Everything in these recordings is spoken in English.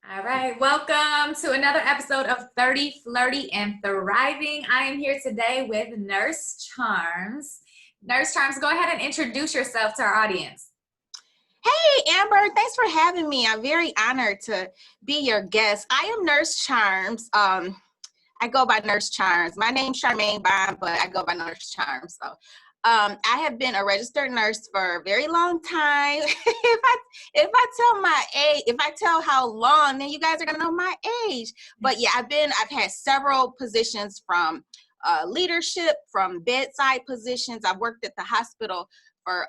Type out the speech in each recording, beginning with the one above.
All right, welcome to another episode of 30, Flirty, and Thriving. I am here today with Nurse Charms. Nurse Charms, go ahead and introduce yourself to our audience. Hey, Amber, thanks for having me. I'm very honored to be your guest. I am Nurse Charms. I go by Nurse Charms. My name's Charmaine, but I go by Nurse Charms. So I have been a registered nurse for a very long time. if I tell my age, if I tell how long, then you guys are gonna know my age. But yeah, I've had several positions from leadership, from bedside positions. I've worked at the hospital for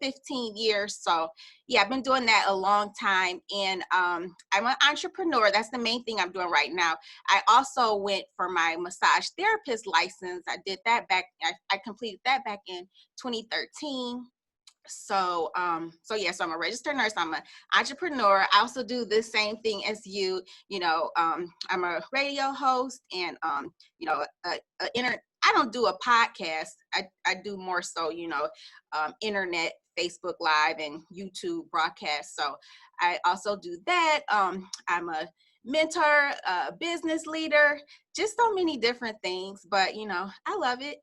15 years. So yeah, I've been doing that a long time. And I'm an entrepreneur. That's the main thing I'm doing right now. I also went for my massage therapist license. I did that I completed that back in 2013. So I'm a registered nurse. I'm an entrepreneur. I also do the same thing as you. I'm a radio host and I don't do a podcast. I do more so, internet, Facebook Live, and YouTube broadcast. So I also do that. I'm a mentor, a business leader, just so many different things. But I love it.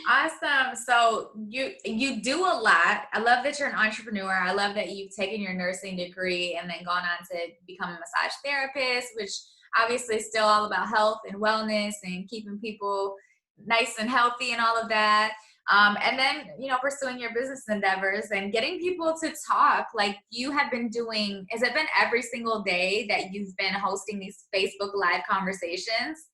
Awesome. So you do a lot. I love that you're an entrepreneur. I love that you've taken your nursing degree and then gone on to become a massage therapist, which obviously is still all about health and wellness and keeping people nice and healthy and all of that. And then, pursuing your business endeavors and getting people to talk like you have been doing. Has it been every single day that you've been hosting these Facebook Live conversations?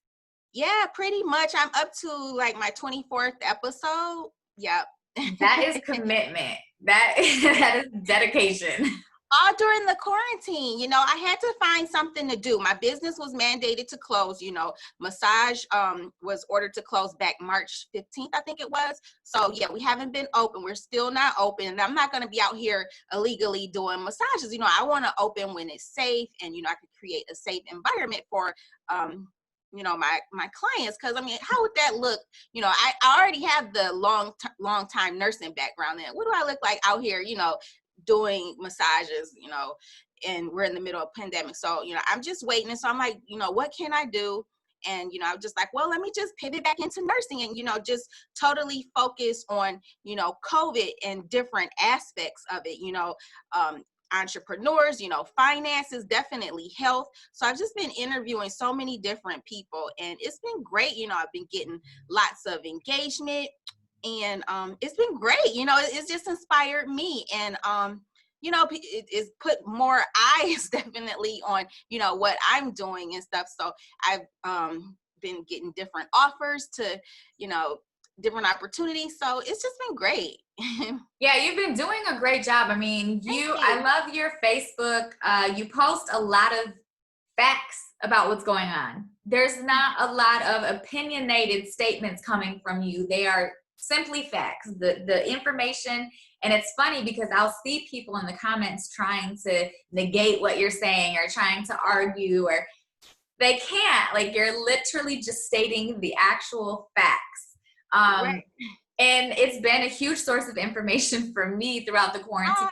Yeah, pretty much. I'm up to like my 24th episode. Yep. That is commitment. That is dedication. All during the quarantine, I had to find something to do. My business was mandated to close. Massage was ordered to close back March 15th, I think it was. So yeah, we haven't been open. We're still not open. And I'm not going to be out here illegally doing massages. I want to open when it's safe, and I can create a safe environment for my clients. Because how would that look? I already have the long time nursing background. Then what do I look like out here? Doing massages, and we're in the middle of a pandemic. So, I'm just waiting. And so I'm like, what can I do? And, I'm just like, well, let me just pivot back into nursing and, just totally focus on, COVID and different aspects of it, entrepreneurs, finances, definitely health. So I've just been interviewing so many different people, and it's been great. I've been getting lots of engagement. And it's been great. It's just inspired me. And, it's put more eyes definitely on, what I'm doing and stuff. So I've been getting different offers to, different opportunities. So it's just been great. Yeah, you've been doing a great job. I mean, I love your Facebook. You post a lot of facts about what's going on. There's not a lot of opinionated statements coming from you. They are simply facts, the information. And it's funny because I'll see people in the comments trying to negate what you're saying or trying to argue, or they can't. Like, you're literally just stating the actual facts. Right. And it's been a huge source of information for me throughout the quarantine.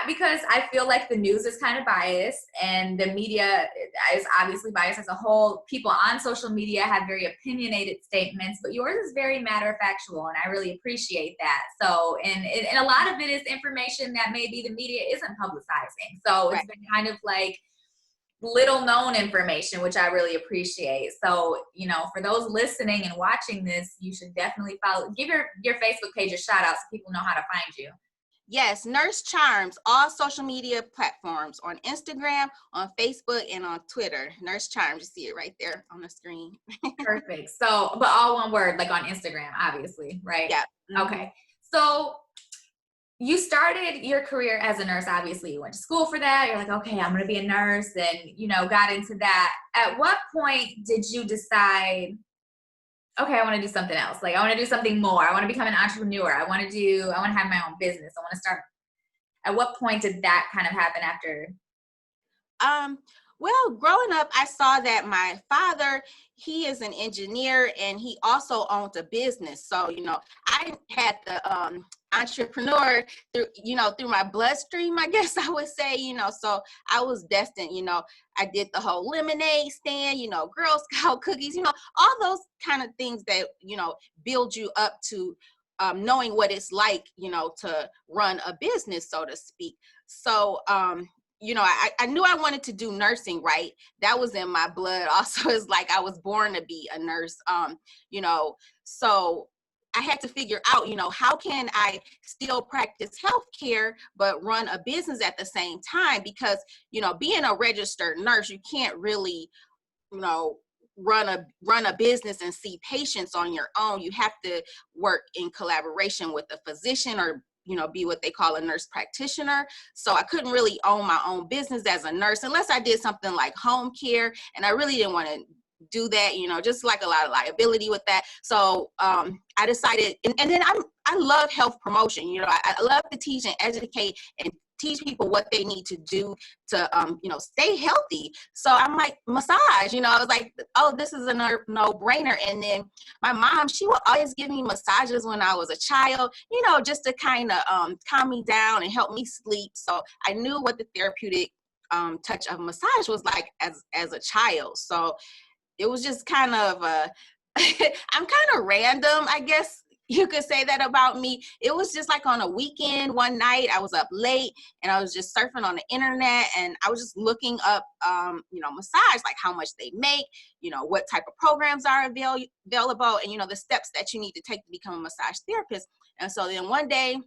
Because I feel like the news is kind of biased, and the media is obviously biased as a whole. People on social media have very opinionated statements, but yours is very matter-of-factual, and I really appreciate that. So, and a lot of it is information that maybe the media isn't publicizing. So it's been kind of like little known information, which I really appreciate. So, for those listening and watching this, you should definitely give your Facebook page a shout out so people know how to find you. Yes, Nurse Charms, all social media platforms, on Instagram, on Facebook, and on Twitter. Nurse Charms, you see it right there on the screen. Perfect. So, but all one word, like on Instagram, obviously, right? Yeah. Mm-hmm. Okay. So you started your career as a nurse. Obviously, you went to school for that. You're like, okay, I'm going to be a nurse, and, got into that. At what point did you decide, okay, I want to do something else. Like, I want to do something more. I want to become an entrepreneur. I want to have my own business. I want to start. At what point did that kind of happen after? Well, growing up, I saw that my father, he is an engineer and he also owns a business. So, I had the entrepreneur through my bloodstream, I guess I would say, so I was destined, I did the whole lemonade stand, Girl Scout cookies, all those kind of things that, build you up to knowing what it's like, to run a business, so to speak. So, I knew I wanted to do nursing, right? That was in my blood. Also, it's like I was born to be a nurse. So I had to figure out, how can I still practice healthcare but run a business at the same time? Because, being a registered nurse, you can't really, you know, run a business and see patients on your own. You have to work in collaboration with a physician or be what they call a nurse practitioner. So I couldn't really own my own business as a nurse unless I did something like home care, and I really didn't want to do that, just like a lot of liability with that. So I decided, and then I love health promotion. I love to teach and educate and teach people what they need to do to stay healthy. So I'm like, massage, I was like, oh, this is a no-brainer. And then my mom, she would always give me massages when I was a child, just to kind of calm me down and help me sleep. So I knew what the therapeutic touch of massage was like as a child. So it was just kind of I'm kind of random, I guess you could say that about me. It was just like on a weekend, one night, I was up late and I was just surfing on the internet and I was just looking up, massage, like how much they make, what type of programs are available, and, the steps that you need to take to become a massage therapist. And so then one day,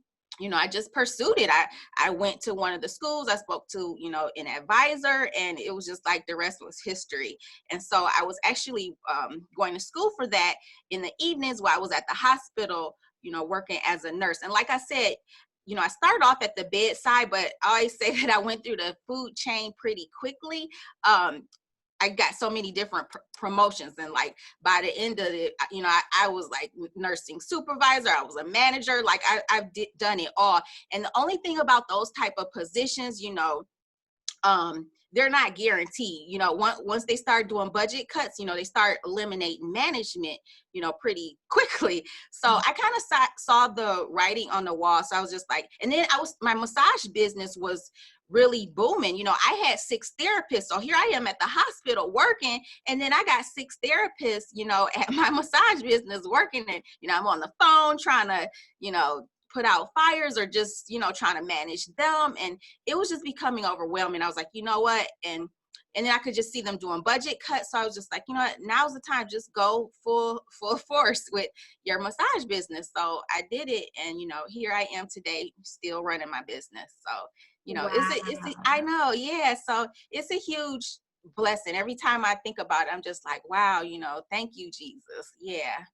I just pursued it. I went to one of the schools. I spoke to, an advisor, and it was just like the rest was history. And so I was actually going to school for that in the evenings while I was at the hospital, working as a nurse. And like I said, I started off at the bedside, but I always say that I went through the food chain pretty quickly. I got so many different promotions, and like by the end of it, I was like nursing supervisor, I was a manager, like I've done it all. And the only thing about those type of positions, they're not guaranteed. Once they start doing budget cuts, they start eliminating management, pretty quickly. So I kind of saw the writing on the wall. So I was just like, and then my massage business was really booming. I had 6 therapists. So here I am at the hospital working, and then I got 6 therapists, at my massage business working, and, I'm on the phone trying to, put out fires or just, trying to manage them. And it was just becoming overwhelming. I was like, you know what? And then I could just see them doing budget cuts. So I was just like, you know what, now's the time, just go full force with your massage business. So I did it. And, here I am today, still running my business. So, Wow. I know. Yeah. So it's a huge blessing. Every time I think about it, I'm just like, wow, thank you, Jesus. Yeah.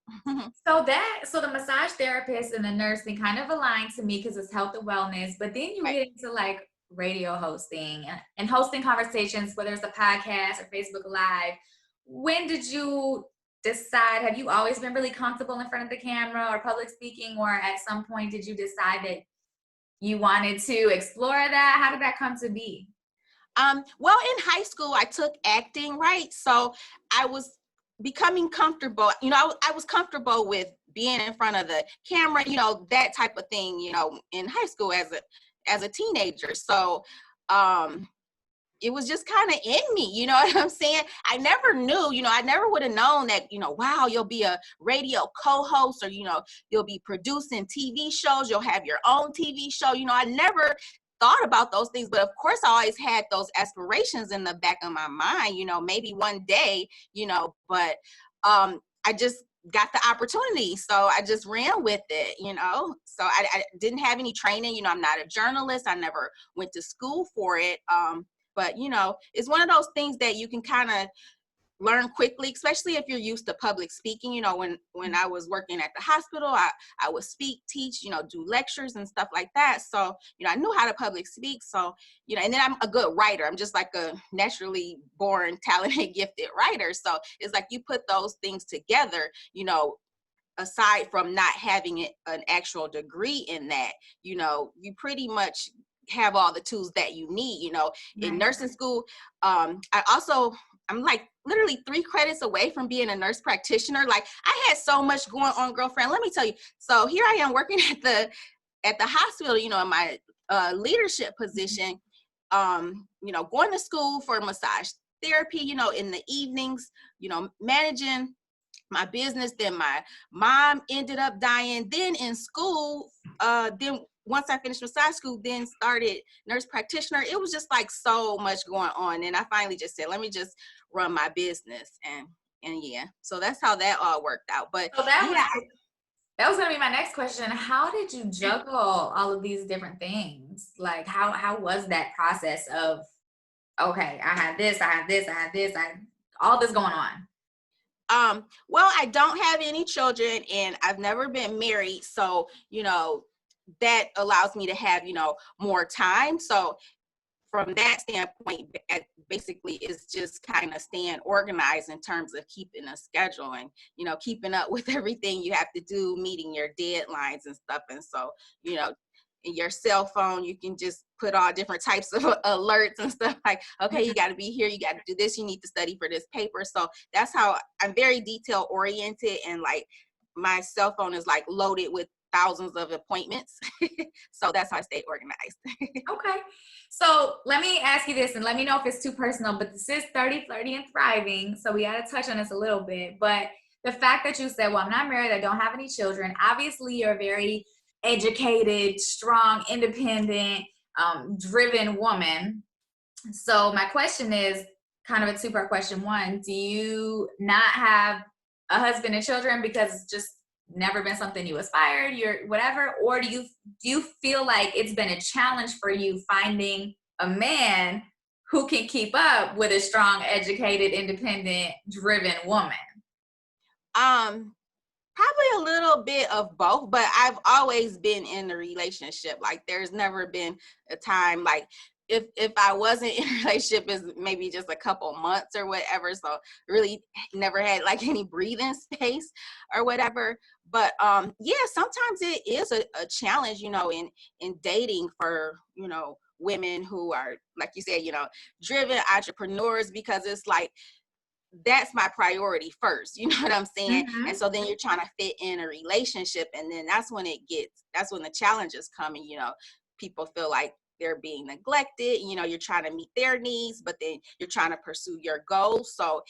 So the massage therapist and the nursing kind of align to me because it's health and wellness, but then you Right. get into like radio hosting and hosting conversations, whether it's a podcast or Facebook Live. When did you decide? Have you always been really comfortable in front of the camera or public speaking, or at some point did you decide that you wanted to explore that? How did that come to be? Well, in high school, I took acting, right? So I was becoming comfortable. I was comfortable with being in front of the camera, that type of thing, in high school as a teenager. So it was just kind of in me, you know what I'm saying? I never knew, I never would have known that, wow, you'll be a radio co-host, or, you'll be producing TV shows, you'll have your own TV show. I never thought about those things, but of course I always had those aspirations in the back of my mind, maybe one day, but I just got the opportunity. So I just ran with it, so I didn't have any training, I'm not a journalist. I never went to school for it. But, it's one of those things that you can kind of learn quickly, especially if you're used to public speaking. When I was working at the hospital, I would speak, teach, do lectures and stuff like that. So, I knew how to public speak. So, and then I'm a good writer. I'm just like a naturally born, talented, gifted writer. So it's like you put those things together, aside from not having an actual degree in that, you pretty much have all the tools that you need, you know. In nursing school, I'm like literally 3 credits away from being a nurse practitioner. Like, I had so much going on, girlfriend. Let me tell you. So here I am working at the hospital, you know, in my leadership position, you know, going to school for massage therapy, you know, in the evenings, you know, managing my business. Then my mom ended up dying. Then in school, then once I finished massage school, then started nurse practitioner. It was just like so much going on. And I finally just said, let me just run my business. And yeah, so that's how that all worked out. But so that was gonna be my next question. How did you juggle all of these different things? Like, how was that process of, okay, I had this, I had this, I had this, all this going on? Well, I don't have any children and I've never been married. So, you know, that allows me to have, you know, more time. So from that standpoint, basically is just kind of staying organized in terms of keeping a schedule and, you know, keeping up with everything you have to do, meeting your deadlines and stuff. And so, you know, in your cell phone, you can just put all different types of alerts and stuff like, okay, you got to be here, you got to do this, you need to study for this paper. So that's how I'm very detail oriented, and like my cell phone is like loaded with thousands of appointments. So that's how I stay organized. Okay. So let me ask you this, and let me know if it's too personal, but this is 30, Flirty, and Thriving. So we got to touch on this a little bit. But the fact that you said, well, I'm not married, I don't have any children, obviously you're a very educated, strong, independent, driven woman. So my question is kind of a two-part question. One, do you not have a husband and children because it's just never been something you aspired, you're whatever, or do you feel like it's been a challenge for you finding a man who can keep up with a strong, educated, independent, driven woman? Probably a little bit of both, but I've always been in a relationship. Like, there's never been a time like if I wasn't in a relationship, is maybe just a couple months or whatever. So really never had like any breathing space or whatever. But yeah, sometimes it is a challenge, you know, in dating for, you know, women who are, like you said, you know, driven entrepreneurs, because it's like, that's my priority first, you know what I'm saying? Mm-hmm. And so then you're trying to fit in a relationship, and then that's when the challenges come, and, you know, people feel like they're being neglected, you know, you're trying to meet their needs, but then you're trying to pursue your goals. So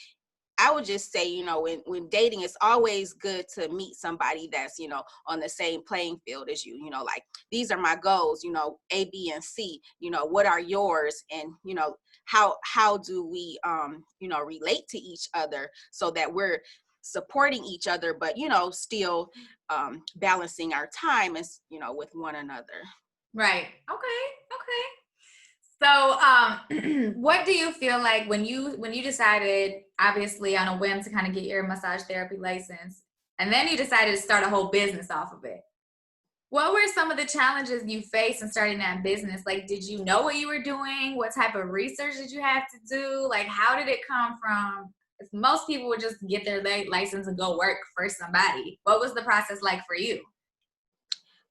I would just say, you know, when dating, it's always good to meet somebody that's, you know, on the same playing field as you, you know, like, these are my goals, you know, A, B, and C, you know, what are yours? And, you know, how do we, you know, relate to each other so that we're supporting each other, but, you know, still balancing our time as, you know, with one another. Right. Okay. So, what do you feel like when you decided, obviously on a whim, to kind of get your massage therapy license, and then you decided to start a whole business off of it? What were some of the challenges you faced in starting that business? Like, did you know what you were doing? What type of research did you have to do? Like, how did it come from? If most people would just get their license and go work for somebody, what was the process like for you?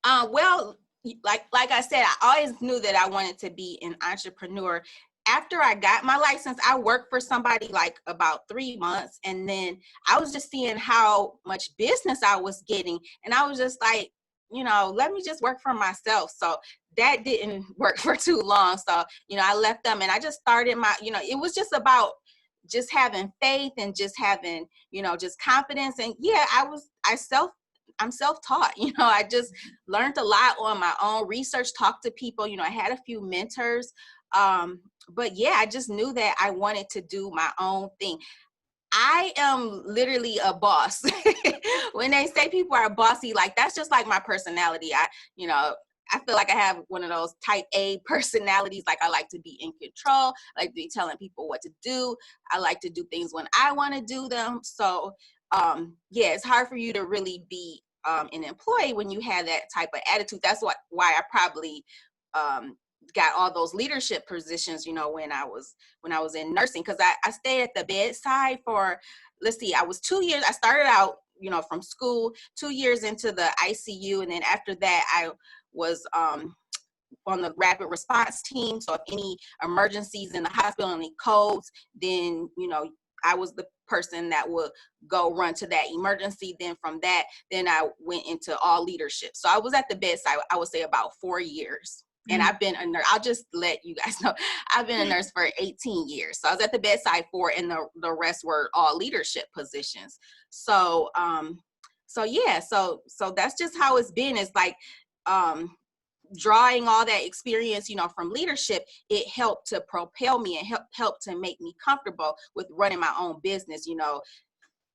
Well, like I said, I always knew that I wanted to be an entrepreneur. After I got my license, I worked for somebody like about 3 months, and then I was just seeing how much business I was getting, and I was just like, you know, let me just work for myself. So that didn't work for too long. So, you know, I left them and I just started my, you know, it was just about just having faith and just having, you know, just confidence. And yeah, I'm self-taught, you know, I just learned a lot on my own, research, talked to people, you know, I had a few mentors. But yeah, I just knew that I wanted to do my own thing. I am literally a boss. When they say people are bossy, like, that's just like my personality. You know, I feel like I have one of those type A personalities. Like, I like to be in control. I like to be telling people what to do. I like to do things when I want to do them. So, yeah, it's hard for you to really be an employee when you have that type of attitude. That's why I probably got all those leadership positions, you know, when I was in nursing, because I stayed at the bedside for, let's see, I was 2 years. I started out, you know, from school, 2 years into the ICU, and then after that I was on the rapid response team. So if any emergencies in the hospital, any codes, then, you know, I was the person that would go run to that emergency. Then from that, then I went into all leadership. So I was at the bedside, I would say about 4 years. And I've been a nurse. I'll just let you guys know, I've been a nurse for 18 years. So I was at the bedside and the rest were all leadership positions. So, so that's just how it's been. It's like, drawing all that experience, you know, from leadership, it helped to propel me and help to make me comfortable with running my own business. You know,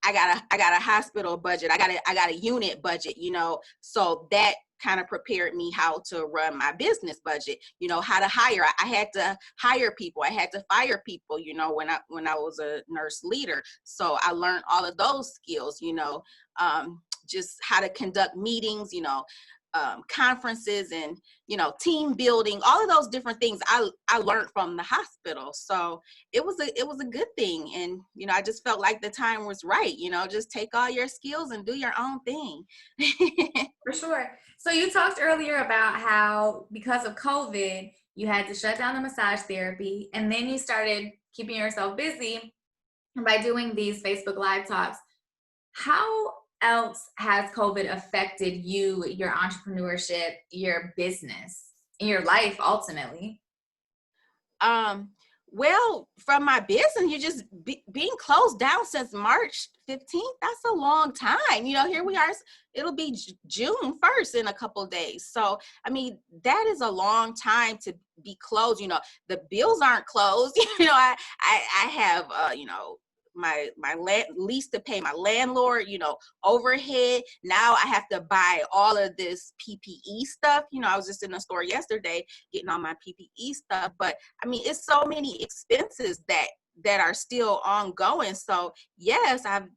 I got a hospital budget. I got a unit budget, you know, so that kind of prepared me how to run my business budget, you know, how to hire. I had to hire people. I had to fire people, you know, when I was a nurse leader. So I learned all of those skills, you know, just how to conduct meetings, you know, conferences and, you know, team building, all of those different things I learned from the hospital. So it was a good thing. And, you know, I just felt like the time was right, you know, just take all your skills and do your own thing. For sure. So you talked earlier about how because of COVID, you had to shut down the massage therapy, and then you started keeping yourself busy by doing these Facebook Live talks. How else has COVID affected you, your entrepreneurship, your business, and your life ultimately? Well, from my business, you just being closed down since March 15th. That's a long time. You know, here we are. It'll be June 1st in a couple of days. So, I mean, that is a long time to be closed. You know, the bills aren't closed. You know, I have, you know, my lease to pay, my landlord, you know, overhead. Now I have to buy all of this PPE stuff. You know, I was just in the store yesterday getting all my PPE stuff, but I mean, it's so many expenses that are still ongoing. So yes, I've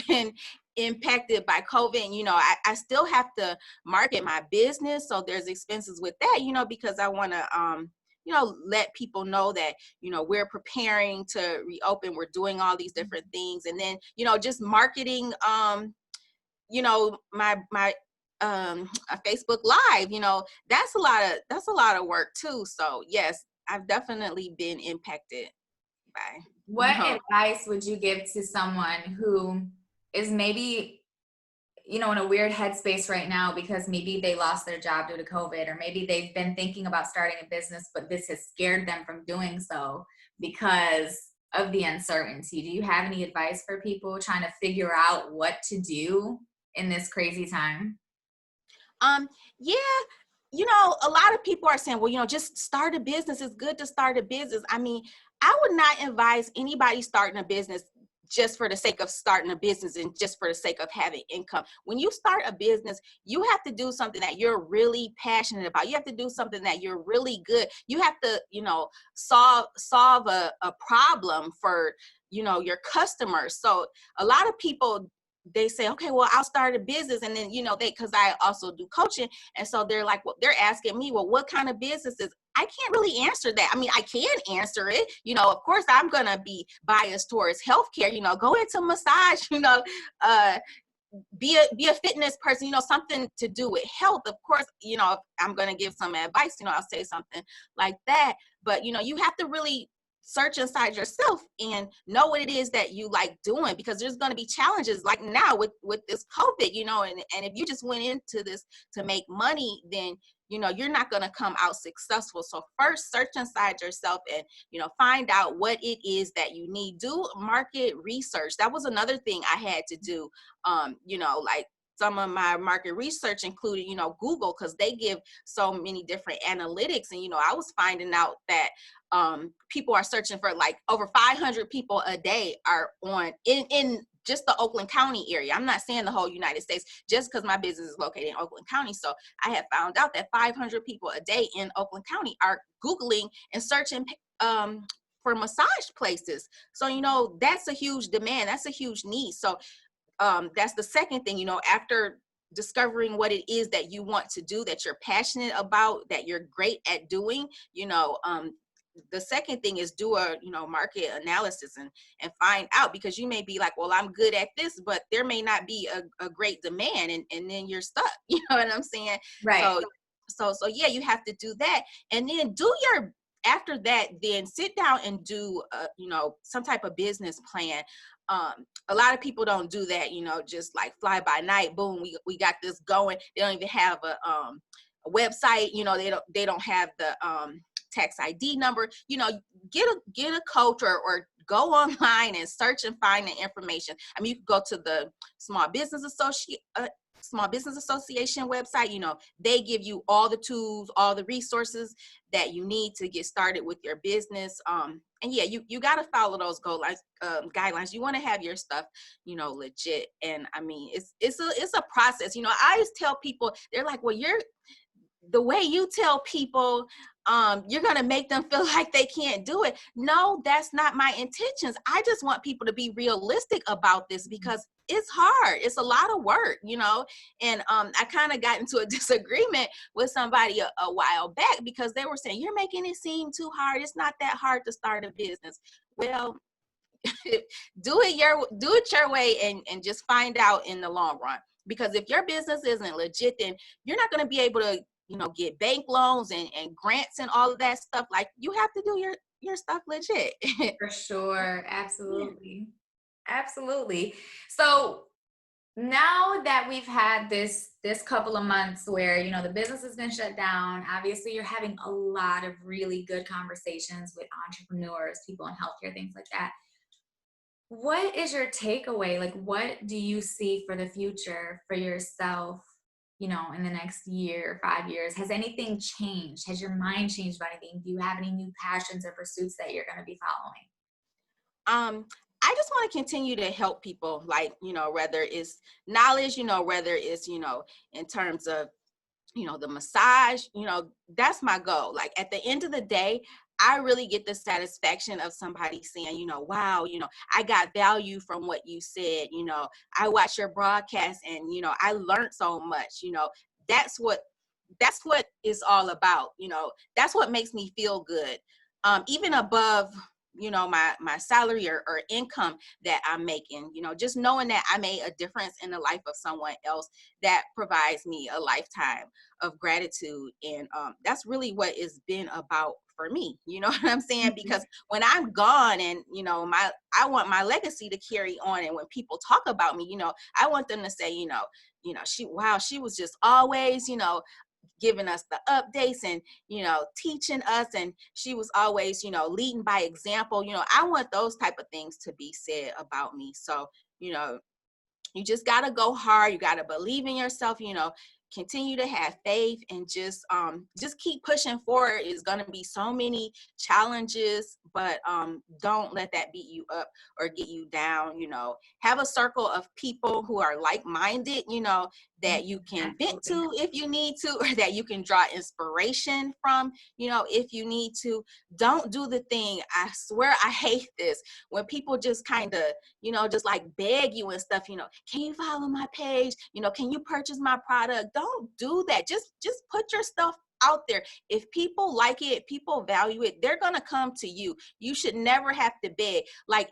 been impacted by COVID. And, you know, I still have to market my business. So there's expenses with that, you know, because I want to, you know, let people know that, you know, we're preparing to reopen, we're doing all these different things. And then, you know, just marketing, you know, my a Facebook Live, you know, that's a lot of work too. So yes, I've definitely been impacted by. What advice would you give to someone who is maybe, you know, in a weird headspace right now because maybe they lost their job due to COVID, or maybe they've been thinking about starting a business, but this has scared them from doing so because of the uncertainty? Do you have any advice for people trying to figure out what to do in this crazy time? Yeah, you know, a lot of people are saying, well, you know, just start a business. It's good to start a business. I mean, I would not advise anybody starting a business just for the sake of starting a business and just for the sake of having income. When you start a business, you have to do something that you're really passionate about. You have to do something that you're really good. You have to, you know, solve a problem for, you know, your customers. So a lot of people, they say, okay, well, I'll start a business. And then, you know, because I also do coaching. And so they're like, well, they're asking me, well, what kind of businesses? I can't really answer that. I mean, I can answer it. You know, of course, I'm going to be biased towards healthcare, you know, go into massage, you know, be a fitness person, you know, something to do with health. Of course, you know, if I'm going to give some advice, you know, I'll say something like that. But, you know, you have to really search inside yourself and know what it is that you like doing, because there's going to be challenges like now with this COVID, you know, and if you just went into this to make money, then, you know, you're not going to come out successful. So first, search inside yourself and, you know, find out what it is that you need. Do market research. That was another thing I had to do. You know, like some of my market research included, you know, Google, because they give so many different analytics. And, you know, I was finding out that people are searching for like over 500 people a day are on in just the Oakland County area. I'm not saying the whole United States, just because my business is located in Oakland County. So I have found out that 500 people a day in Oakland County are Googling and searching for massage places. So, you know, that's a huge demand. That's a huge need. So that's the second thing, you know, after discovering what it is that you want to do, that you're passionate about, that you're great at doing, you know, the second thing is do a, you know, market analysis and find out, because you may be like, well, I'm good at this, but there may not be a great demand, and then you're stuck. You know what I'm saying? Right. So yeah, you have to do that, and then after that, then sit down and do, some type of business plan. A lot of people don't do that, just like fly by night. Boom, we got this going. They don't even have a website. They don't have the tax ID number. Get a coach or go online and search and find the information. I mean, you can go to the Small Business Association website. They give you all the tools, all the resources that you need to get started with your business. And yeah, you got to follow those guidelines. You want to have your stuff, legit. And I mean, it's a process. I always tell people, they're like, well, the way you tell people, you're going to make them feel like they can't do it. No, that's not my intentions. I just want people to be realistic about this, because it's hard. It's a lot of work, and I kind of got into a disagreement with somebody a while back, because they were saying, you're making it seem too hard. It's not that hard to start a business. Well, do it your way, and just find out in the long run. Because if your business isn't legit, then you're not going to be able to get bank loans and grants and all of that stuff. Like, you have to do your stuff legit. For sure. Absolutely. Absolutely. So now that we've had this couple of months where, the business has been shut down, obviously you're having a lot of really good conversations with entrepreneurs, people in healthcare, things like that. What is your takeaway? Like, what do you see for the future for yourself, in the next year, 5 years? Has anything changed? Has your mind changed about anything? Do you have any new passions or pursuits that you're going to be following? I just want to continue to help people, like, whether it's knowledge, whether it's, in terms of, the massage, that's my goal. Like, at the end of the day, I really get the satisfaction of somebody saying, wow, I got value from what you said. I watched your broadcast and, I learned so much. That's what it's all about. That's what makes me feel good. Even above, my salary or income that I'm making, just knowing that I made a difference in the life of someone else, that provides me a lifetime of gratitude. And that's really what it's been about for me. You know what I'm saying? Because when I'm gone, and I want my legacy to carry on. And when people talk about me, I want them to say, she was just always, giving us the updates and, teaching us. And she was always, leading by example. I want those type of things to be said about me. So, you just got to go hard. You got to believe in yourself, continue to have faith, and just keep pushing forward. It's going to be so many challenges, but don't let that beat you up or get you down. Have a circle of people who are like-minded, that you can vent to if you need to, or that you can draw inspiration from, if you need to. Don't do the thing. I swear I hate this, when people just kind of, just like beg you and stuff, can you follow my page? Can you purchase my product? Don't do that. Just put your stuff out there. If people like it, people value it, they're going to come to you. You should never have to beg. Like,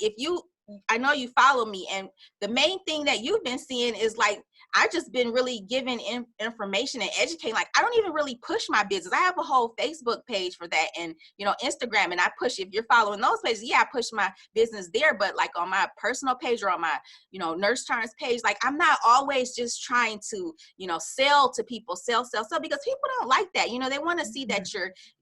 I know you follow me, and the main thing that you've been seeing is, like, I've just been really giving information and educating. Like, I don't even really push my business. I have a whole Facebook page for that, and Instagram, and I push, if you're following those pages, yeah, I push my business there. But like on my personal page or on my Nurse Charms page, like, I'm not always just trying to sell to people, sell, because people don't like that. They want to see that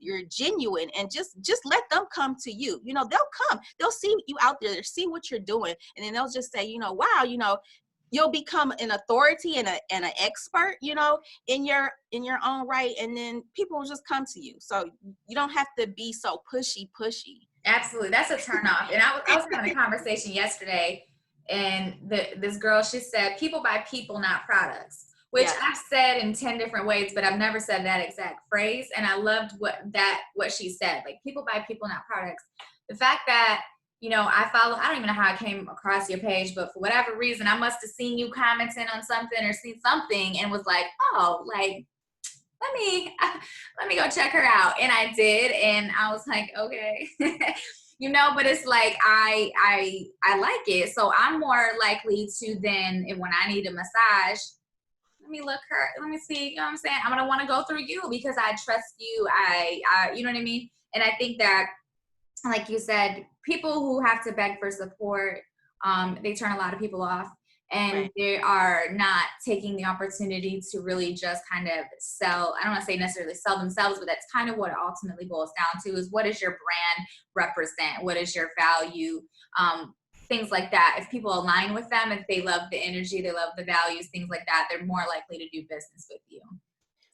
you're genuine, and just let them come to you. They'll see you out there, see what you're doing, and then they'll just say, wow, you'll become an authority and an expert, in your own right, and then people will just come to you. So you don't have to be so pushy. Absolutely, that's a turnoff. And I was having a conversation yesterday, and this girl, she said, "People buy people, not products," which I've said in 10 different ways, but I've never said that exact phrase. And I loved what she said, like, people buy people, not products. The fact that I don't even know how I came across your page, but for whatever reason, I must have seen you commenting on something or seen something and was like, oh, like, let me go check her out. And I did. And I was like, okay, but it's like, I like it. So I'm more likely to then, when I need a massage, let me look her, let me see, you know what I'm saying? I'm gonna want to go through you because I trust you. You know what I mean? And I think that, like you said, people who have to beg for support, they turn a lot of people off, and Right. they are not taking the opportunity to really just kind of sell. I don't want to say necessarily sell themselves, but that's kind of what it ultimately boils down to: is what does your brand represent? What is your value? Things like that. If people align with them, if they love the energy, they love the values, things like that, they're more likely to do business with you.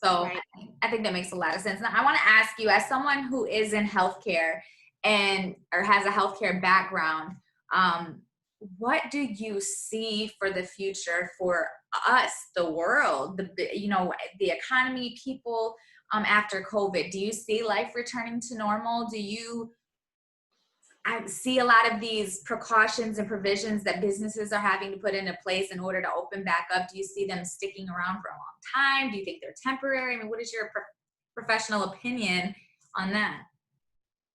So Right. I think that makes a lot of sense. Now, I want to ask you, as someone who is in healthcare and or has a healthcare background, what do you see for the future for us, the world, the economy, people, after COVID? Do you see life returning to normal? Do you I see a lot of these precautions and provisions that businesses are having to put into place in order to open back up? Do you see them sticking around for a long time? Do you think they're temporary? I mean, what is your professional opinion on that?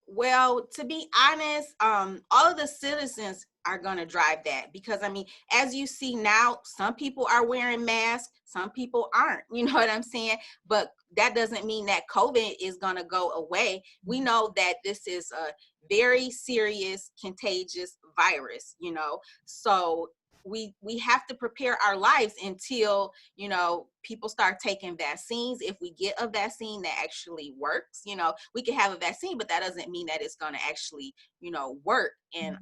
Well, to be honest, all of the citizens are going to drive that, because I mean, as you see now, some people are wearing masks, some people aren't. You know what I'm saying? But that doesn't mean that COVID is going to go away. We know that this is a very serious, contagious virus. So we have to prepare our lives until people start taking vaccines. If we get a vaccine that actually works, we can have a vaccine, but that doesn't mean that it's going to actually work and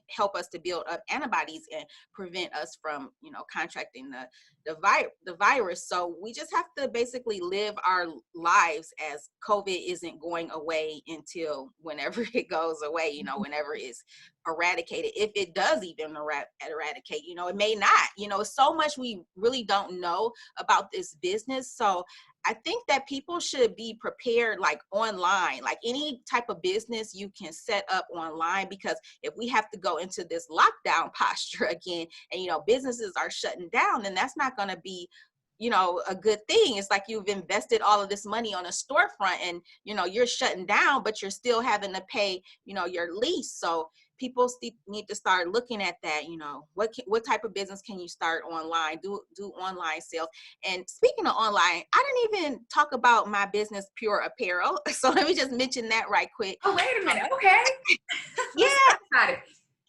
help us to build up antibodies and prevent us from contracting the virus. So we just have to basically live our lives as COVID isn't going away until whenever it goes away, whenever it's eradicated. If it does even eradicate, it may not. So much we really don't know about this business. So I think that people should be prepared, like online, like any type of business you can set up online, because if we have to go into this lockdown posture again and businesses are shutting down, then that's not going to be a good thing. It's like you've invested all of this money on a storefront and you're shutting down, but you're still having to pay your lease. So people need to start looking at that. What type of business can you start online? Do online sales. And speaking of online, I didn't even talk about my business, Pure Apparel. So let me just mention that right quick. Oh, wait a minute. Okay. Yeah. Got it.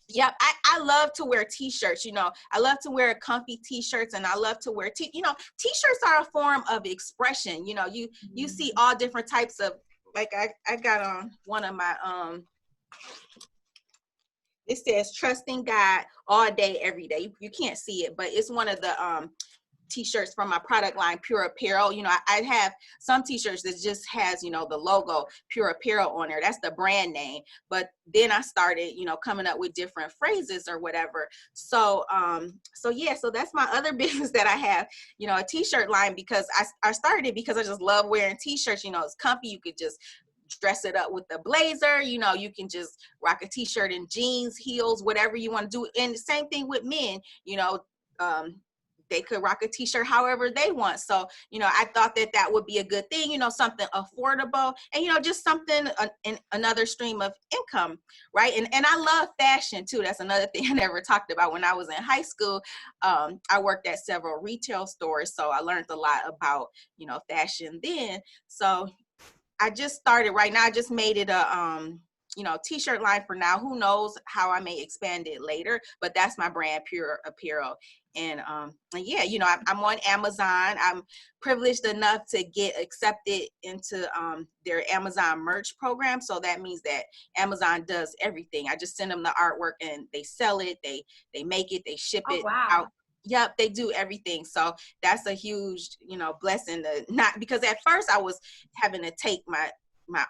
Yep. I love to wear t-shirts. I love to wear comfy t-shirts, and I love to wear t-shirts are a form of expression. You see all different types of, like I got on one of my it says trusting God all day, every day. You can't see it, but it's one of the t-shirts from my product line, Pure Apparel. I have some t-shirts that just has the logo Pure Apparel on there. That's the brand name. But then I started coming up with different phrases or whatever. So so that's my other business that I have, a t-shirt line, because I started it because I just love wearing t-shirts. It's comfy. You could just dress it up with a blazer. You can just rock a t-shirt and jeans, heels, whatever you want to do. And the same thing with men. They could rock a t-shirt however they want. So, I thought that would be a good thing, something affordable and, just something, another stream of income, right? And I love fashion too. That's another thing I never talked about. When I was in high school, I worked at several retail stores. So I learned a lot about, fashion then. So I just started right now. I just made it a, t-shirt line for now. Who knows how I may expand it later, but that's my brand, Pure Apparel. And yeah, I'm on Amazon. I'm privileged enough to get accepted into their Amazon merch program. So that means that Amazon does everything. I just send them the artwork and they sell it. They make it, they ship it out. Yep, they do everything. So that's a huge, blessing to not, because at first I was having to take my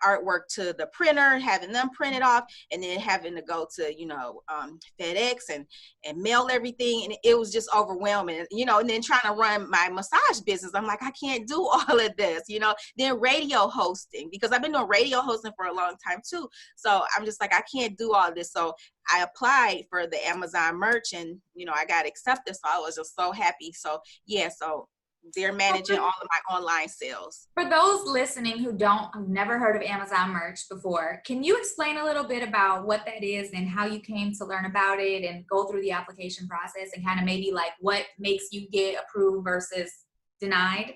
artwork to the printer, having them print it off, and then having to go to, FedEx and mail everything. And it was just overwhelming, and then trying to run my massage business. I'm like, I can't do all of this, then radio hosting, because I've been doing radio hosting for a long time too. So I'm just like, I can't do all this. So I applied for the Amazon merch and, I got accepted. So I was just so happy. So yeah, so they're managing all of my online sales. For those listening who've never heard of Amazon merch before, can you explain a little bit about what that is and how you came to learn about it and go through the application process and kind of maybe like what makes you get approved versus denied?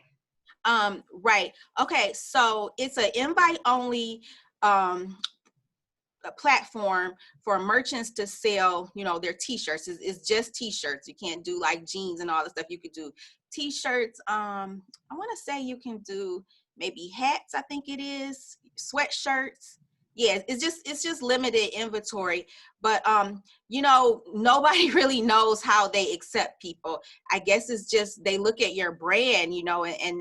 Right. Okay. So it's an invite only a platform for merchants to sell, their t-shirts. It's just t-shirts. You can't do like jeans and all the stuff. You could do t-shirts. I want to say you can do maybe hats, I think it is, sweatshirts. Yeah, it's just limited inventory, but nobody really knows how they accept people. I guess it's just they look at your brand, and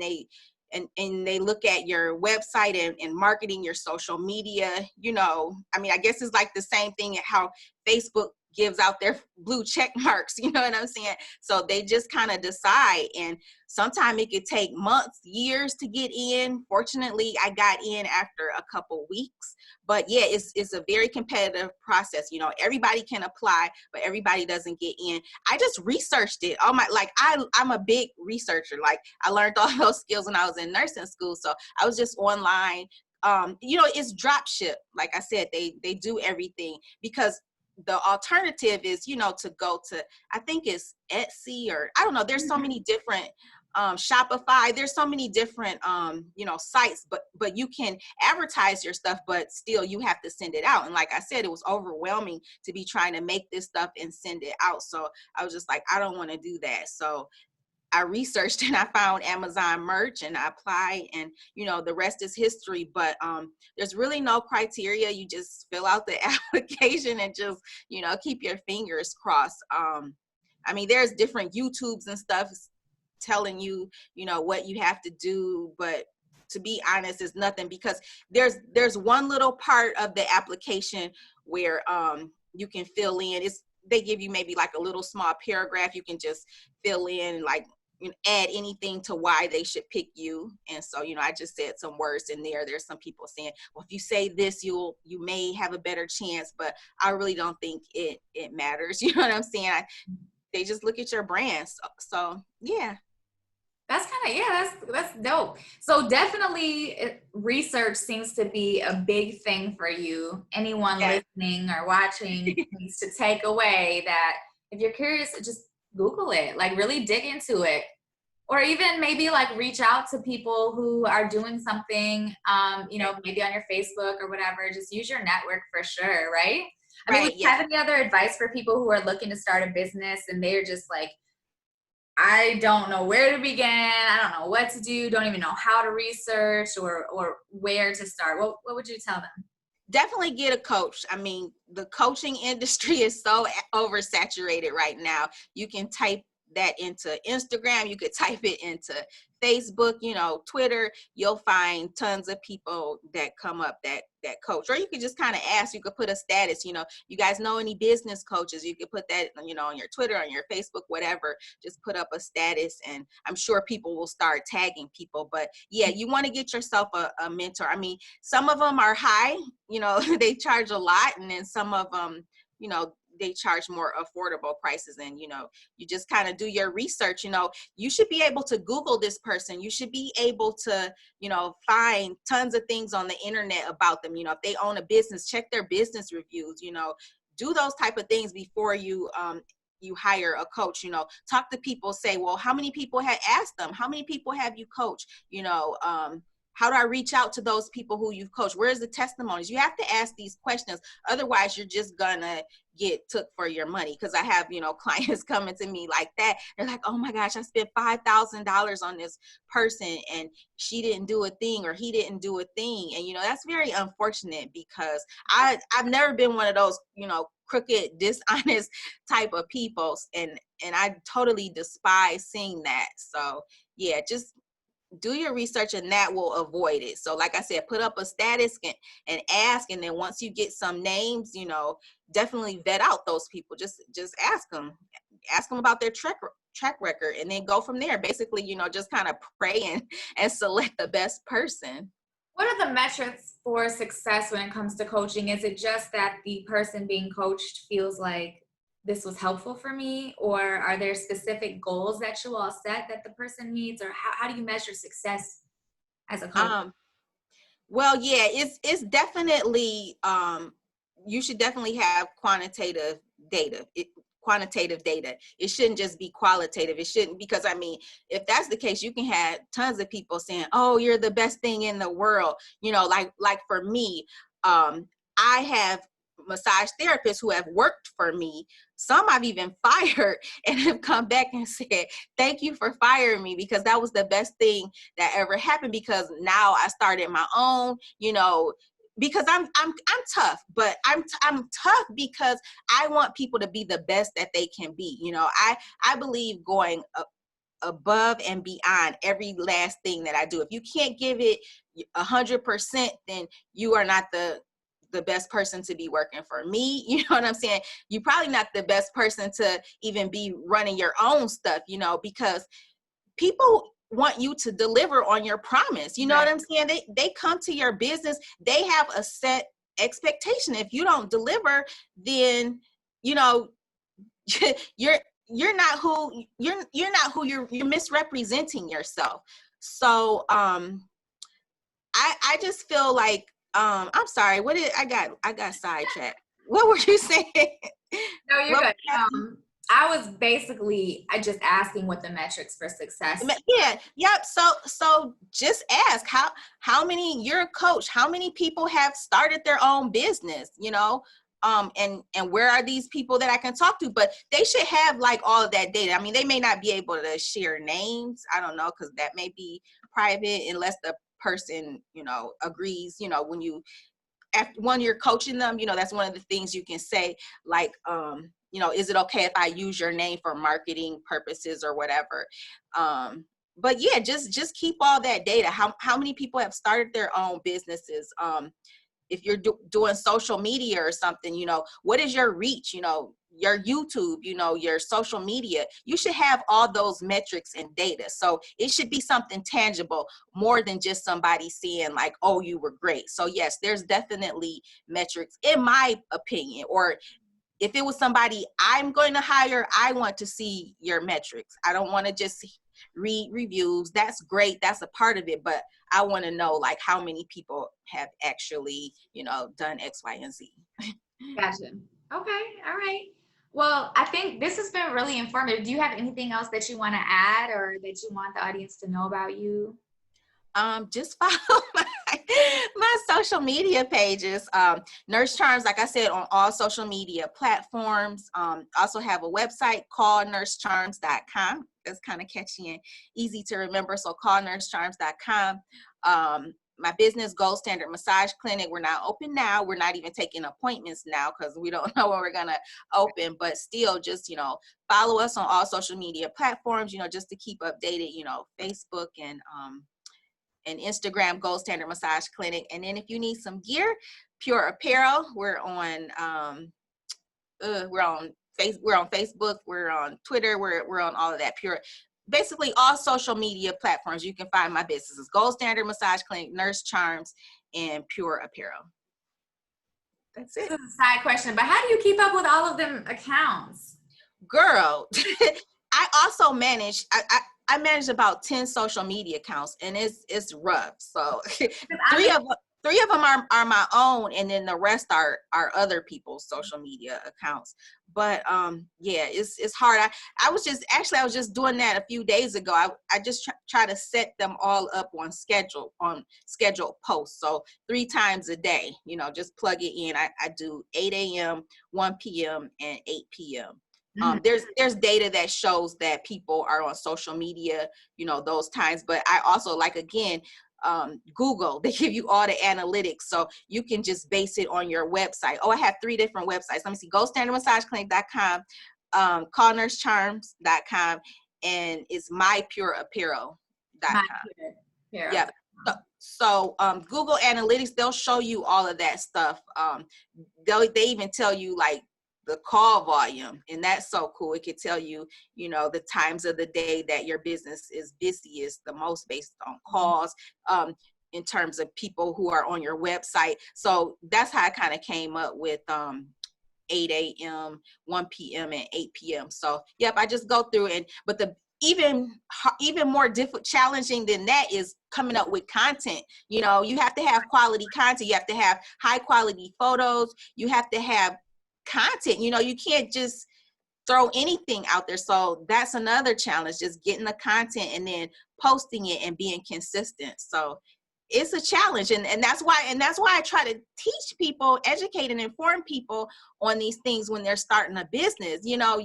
they look at your website and marketing, your social media, I guess it's like the same thing at how Facebook gives out their blue check marks, you know what I'm saying? So they just kind of decide, and sometimes it could take months, years to get in. Fortunately, I got in after a couple weeks, but yeah, it's a very competitive process. Everybody can apply, but everybody doesn't get in. I just researched it. I'm a big researcher. Like I learned all those skills when I was in nursing school. So I was just online. It's drop ship. Like I said, they do everything, because the alternative is, to go to, I think it's Etsy, or I don't know. There's so many different Shopify. There's so many different sites, but you can advertise your stuff, but still you have to send it out. And like I said, it was overwhelming to be trying to make this stuff and send it out. So I was just like, I don't want to do that. So I researched and I found Amazon merch and I applied, and the rest is history. But there's really no criteria. You just fill out the application and just keep your fingers crossed. There's different YouTubes and stuff telling you what you have to do, but to be honest, it's nothing, because there's one little part of the application where you can fill in. They give you maybe like a little small paragraph you can just fill in, like add anything to why they should pick you. And so I just said some words in there. There's some people saying, well, if you say this, you may have a better chance, but I really don't think it matters. You know what I'm saying? They just look at your brand. So yeah. That's that's dope. So definitely research seems to be a big thing for you. Anyone listening or watching needs to take away that if you're curious, just Google it, like really dig into it. Or even maybe like reach out to people who are doing something, maybe on your Facebook or whatever. Just use your network for sure, right? Would you have any other advice for people who are looking to start a business and they're just like, I don't know where to begin, I don't know what to do, don't even know how to research or where to start? What would you tell them? Definitely get a coach. The coaching industry is so oversaturated right now. You can type that into Instagram, you could type it into Facebook, Twitter. You'll find tons of people that come up that coach. Or you could just kind of ask. You could put a status, you guys know any business coaches? You could put that on your Twitter, on your Facebook, whatever. Just put up a status, and I'm sure people will start tagging people. But yeah, you want to get yourself a mentor. Some of them are high, they charge a lot, and then some of them, they charge more affordable prices. And you just kind of do your research. You should be able to Google this person. You should be able to find tons of things on the internet about them. If they own a business, check their business reviews. Do those type of things before you hire a coach. Talk to people, say, well, how many people have asked them, how many people have you coached? How do I reach out to those people who you've coached? Where's the testimonies? You have to ask these questions. Otherwise, you're just gonna get took for your money. Because I have, clients coming to me like that. They're like, oh my gosh, I spent $5,000 on this person and she didn't do a thing, or he didn't do a thing. And, that's very unfortunate, because I've never been one of those, crooked, dishonest type of people. And I totally despise seeing that. So yeah, just do your research, and that will avoid it. So like I said, put up a status and ask. And then once you get some names, definitely vet out those people. Just ask them about their track record, and then go from there. Basically, just kind of pray and select the best person. What are the metrics for success when it comes to coaching? Is it just that the person being coached feels like this was helpful for me? Or are there specific goals that you all set that the person needs? Or how do you measure success as a coach? Well, yeah, it's definitely you should definitely have data. Quantitative data. It shouldn't just be qualitative. It shouldn't, because I mean, if that's the case, you can have tons of people saying, "Oh, you're the best thing in the world." You know, like for me, I have massage therapists who have worked for me. Some I've even fired and have come back and said, "Thank you for firing me, because that was the best thing that ever happened, because now I started my own, you know, because I'm tough, but I'm tough because I want people to be the best that they can be. You know, I believe going above and beyond every last thing that I do. If you can't give it 100%, then you are not the best person to be working for me. You know what I'm saying? You're probably not the best person to even be running your own stuff, you know, because people want you to deliver on your promise. You know what I'm saying? They come to your business, they have a set expectation. If you don't deliver, then, you know, you're not who you're misrepresenting yourself. So I just feel like I'm sorry, I got sidetracked. What were you saying? No, you're good. I was basically just asking what the metrics for success. Yeah, yep. So just ask how many, you're a coach, how many people have started their own business, you know, and where are these people that I can talk to? But they should have like all of that data. I mean, they may not be able to share names. I don't know, because that may be private unless the person, you know, agrees. You know, when you're coaching them, you know, that's one of the things you can say, like, you know, is it okay if I use your name for marketing purposes or whatever? But yeah, just keep all that data. How many people have started their own businesses? If you're doing social media or something, you know, what is your reach? You know, your YouTube, you know, your social media, you should have all those metrics and data. So it should be something tangible, more than just somebody saying like, "Oh, you were great." So yes, there's definitely metrics, in my opinion. Or if it was somebody I'm going to hire, I want to see your metrics. I don't want to just read reviews. That's great, that's a part of it, but I want to know like how many people have actually, you know, done X, Y, and Z. Gotcha. Okay. All right. Well, I think this has been really informative. Do you have anything else that you want to add or that you want the audience to know about you? Just follow my social media pages. Nurse Charms, like I said, on all social media platforms. Also have a website called nursecharms.com. That's kind of catchy and easy to remember. So call nursecharms.com. My business, Gold Standard Massage Clinic. We're not open now. We're not even taking appointments now because we don't know when we're gonna open. But still, just, you know, follow us on all social media platforms. You know, just to keep updated. You know, Facebook and Instagram, Gold Standard Massage Clinic. And then if you need some gear, Pure Apparel. We're on Facebook, we're on Twitter, we're on all of that. Basically all social media platforms. You can find my businesses: Gold Standard Massage Clinic, Nurse Charms, and Pure Apparel. That's it. This is a side question, but how do you keep up with all of them accounts? Girl, I also manage. I manage about 10 social media accounts, and it's rough. So three of them are my own, and then the rest are other people's social media accounts. But yeah, it's hard. I was just doing that a few days ago. I just try to set them all up on scheduled posts. So 3 times a day, you know, just plug it in. I do 8 a.m., 1 p.m., and 8 p.m. There's data that shows that people are on social media, you know, those times. But I also, like, again, Google, they give you all the analytics, so you can just base it on your website. Oh, I have 3 different websites. Let me see: goldstandardmassageclinic.com, callnursecharms.com, and it's mypureapparel.com. Yep. So Google Analytics, they'll show you all of that stuff. They even tell you like the call volume, and that's so cool. It could tell you, you know, the times of the day that your business is busiest, the most, based on calls, in terms of people who are on your website. So that's how I kind of came up with 8 a.m., 1 p.m., and 8 p.m. So, yep, I just go through and, but the even more difficult, challenging than that is coming up with content. You know, you have to have quality content. You have to have high quality photos. You have to have content. You know, you can't just throw anything out there. So that's another challenge, just getting the content and then posting it and being consistent. So it's a challenge. And that's why I try to teach people, educate and inform people on these things when they're starting a business. You know,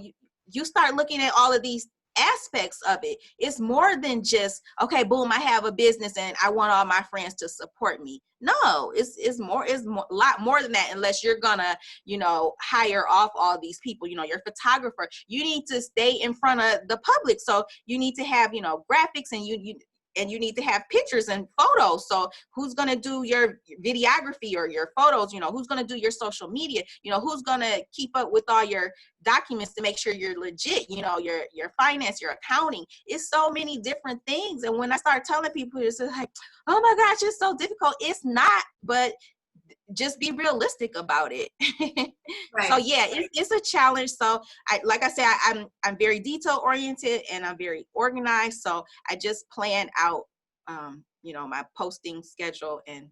you start looking at all of these aspects of it. It's more than just, okay, boom, I have a business and I want all my friends to support me. No, it's a lot more than that, unless you're gonna, you know, hire off all these people. You know, your photographer, you need to stay in front of the public. So you need to have, you know, graphics, and you need to have pictures and photos. So who's going to do your videography or your photos? You know, who's going to do your social media? You know, who's going to keep up with all your documents to make sure you're legit? You know, your finance, your accounting. It's so many different things. And when I start telling people, it's like, oh my gosh, it's so difficult. It's not, but just be realistic about it. Right. So yeah, it's a challenge. So like I said, I'm very detail oriented and I'm very organized. So I just plan out, you know, my posting schedule and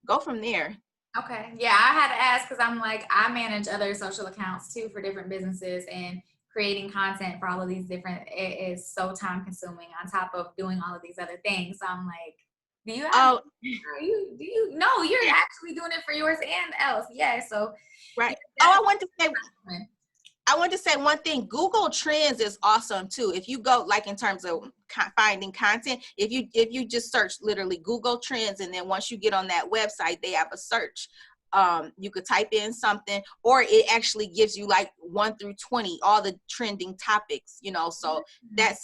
go from there. Okay. Yeah, I had to ask because I'm like, I manage other social accounts too for different businesses, and creating content for all of these different, it is so time consuming on top of doing all of these other things. So I'm like, do you have, no, you're actually doing it for yours and else. Yeah. So, right. Oh, I want to say one thing. Google Trends is awesome too. If you go, like, in terms of finding content, if you just search literally Google Trends, and then once you get on that website, they have a search. You could type in something, or it actually gives you like 1 through 20, all the trending topics, you know. So that's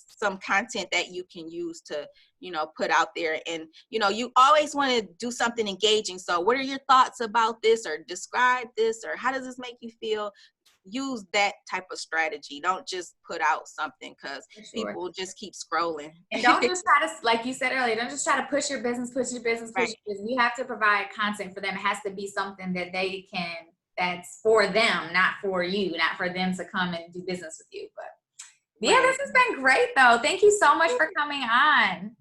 some content that you can use to, you know, put out there. And, you know, you always want to do something engaging. So what are your thoughts about this, or describe this, or how does this make you feel? Use that type of strategy. Don't just put out something, because people will just keep scrolling. And don't just try to, like you said earlier, don't just try to push your business. Right. You have to provide content for them. It has to be something that that's for them, not for you, not for them to come and do business with you. But yeah, this has been great though. Thank you so much for coming on.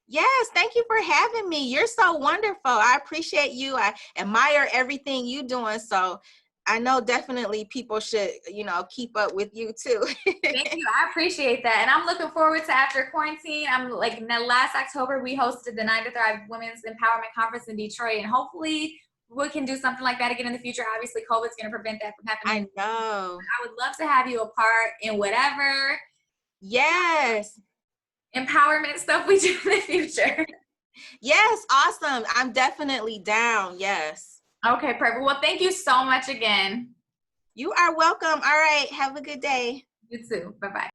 Yes, thank you for having me. You're so wonderful. I appreciate you. I admire everything you're doing. So I know definitely people should, you know, keep up with you too. Thank you. I appreciate that. And I'm looking forward to after quarantine. I'm like, last October, we hosted the 9 to Thrive Women's Empowerment Conference in Detroit. And hopefully we can do something like that again in the future. Obviously, COVID's going to prevent that from happening. I know. I would love to have you a part in whatever. Yes. Empowerment stuff we do in the future. Yes. Awesome. I'm definitely down. Yes. Okay, perfect. Well, thank you so much again. You are welcome. All right. Have a good day. You too. Bye-bye.